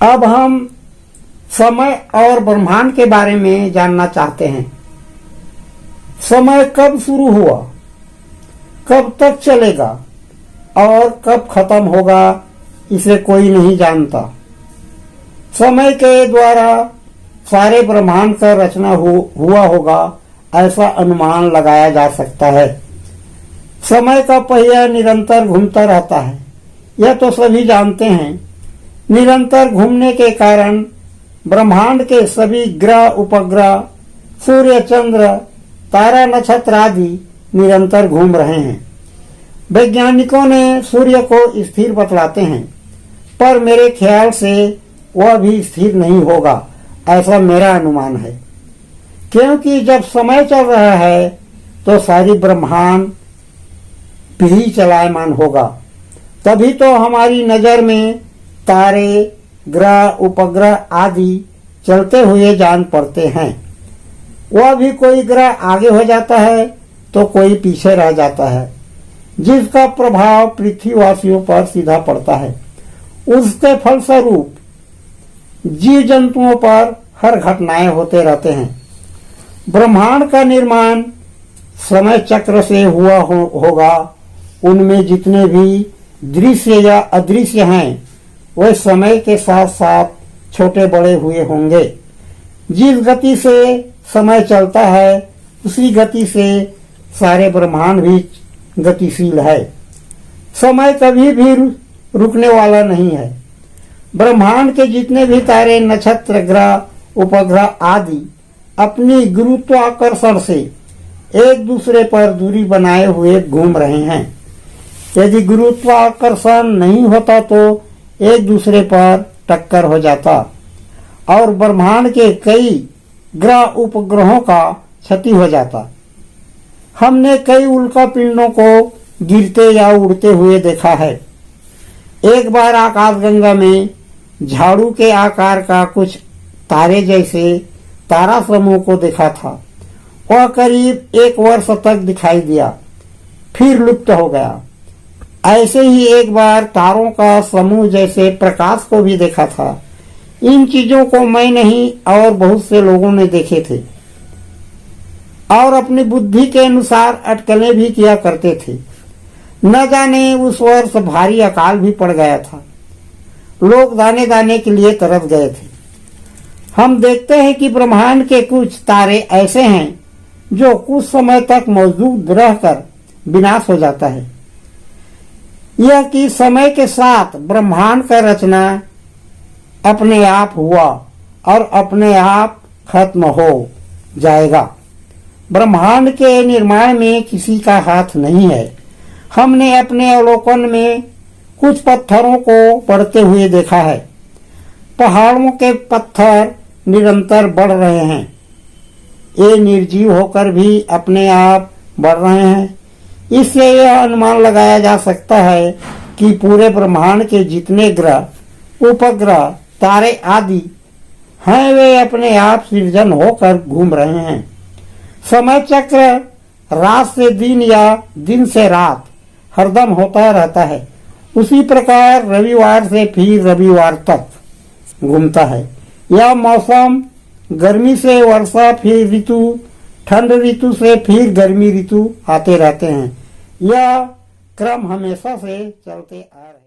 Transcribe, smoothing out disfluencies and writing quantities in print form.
अब हम समय और ब्रह्मांड के बारे में जानना चाहते हैं। समय कब शुरू हुआ, कब तक चलेगा और कब खत्म होगा, इसे कोई नहीं जानता। समय के द्वारा सारे ब्रह्मांड का रचना हुआ होगा, ऐसा अनुमान लगाया जा सकता है। समय का पहिया निरंतर घूमता रहता है, यह तो सभी जानते हैं। निरंतर घूमने के कारण ब्रह्मांड के सभी ग्रह उपग्रह, सूर्य चंद्र, तारा नक्षत्र आदि निरंतर घूम रहे हैं। वैज्ञानिकों ने सूर्य को स्थिर बतलाते हैं, पर मेरे ख्याल से वह भी स्थिर नहीं होगा, ऐसा मेरा अनुमान है। क्योंकि जब समय चल रहा है तो सारी ब्रह्मांड भी चलायमान होगा, तभी तो हमारी नजर में तारे, ग्रह उपग्रह आदि चलते हुए जान पड़ते हैं। वह भी कोई ग्रह आगे हो जाता है तो कोई पीछे रह जाता है, जिसका प्रभाव पृथ्वीवासियों पर सीधा पड़ता है। उसके फलस्वरूप जीव जंतुओं पर हर घटनाएं होते रहते हैं। ब्रह्मांड का निर्माण समय चक्र से हुआ होगा। उनमें जितने भी दृश्य या अदृश्य हैं, वे समय के साथ साथ छोटे बड़े हुए होंगे। जिस गति से समय चलता है, उसी गति से सारे ब्रह्मांड भी गतिशील है। समय कभी भी रुकने वाला नहीं है। ब्रह्मांड के जितने भी तारे, नक्षत्र, ग्रह उपग्रह आदि अपनी गुरुत्वाकर्षण से एक दूसरे पर दूरी बनाए हुए घूम रहे हैं। यदि गुरुत्वाकर्षण नहीं होता तो एक दूसरे पर टक्कर हो जाता और ब्रह्मांड के कई ग्रह उपग्रहों का क्षति हो जाता। हमने कई उल्का पिंडों को गिरते या उड़ते हुए देखा है। एक बार आकाशगंगा में झाड़ू के आकार का कुछ तारे जैसे तारा समूह को देखा था। वह करीब 1 वर्ष तक दिखाई दिया, फिर लुप्त हो गया। ऐसे ही एक बार तारों का समूह जैसे प्रकाश को भी देखा था। इन चीजों को मैं नहीं और बहुत से लोगों ने देखे थे और अपनी बुद्धि के अनुसार अटकलें भी किया करते थे। न जाने उस वर्ष भारी अकाल भी पड़ गया था। लोग दाने दाने के लिए तरस गए थे। हम देखते हैं कि ब्रह्मांड के कुछ तारे ऐसे हैं जो कुछ समय तक मौजूद रहकर विनाश हो जाता है। यह कि समय के साथ ब्रह्मांड का रचना अपने आप हुआ और अपने आप खत्म हो जाएगा। ब्रह्मांड के निर्माण में किसी का हाथ नहीं है। हमने अपने अवलोकन में कुछ पत्थरों को बढ़ते हुए देखा है। पहाड़ों के पत्थर निरंतर बढ़ रहे हैं। ये निर्जीव होकर भी अपने आप बढ़ रहे हैं। इससे यह अनुमान लगाया जा सकता है कि पूरे ब्रह्मांड के जितने ग्रह, उपग्रह, तारे आदि हैं, वे अपने आप सृजन होकर घूम रहे हैं। समय चक्र रात से दिन या दिन से रात हरदम होता रहता है। उसी प्रकार रविवार से फिर रविवार तक घूमता है। यह मौसम गर्मी से वर्षा, फिर ऋतु, ठंड ऋतु से फिर गर्मी ऋतु आते रहते हैं। यह क्रम हमेशा से चलते आ रहे।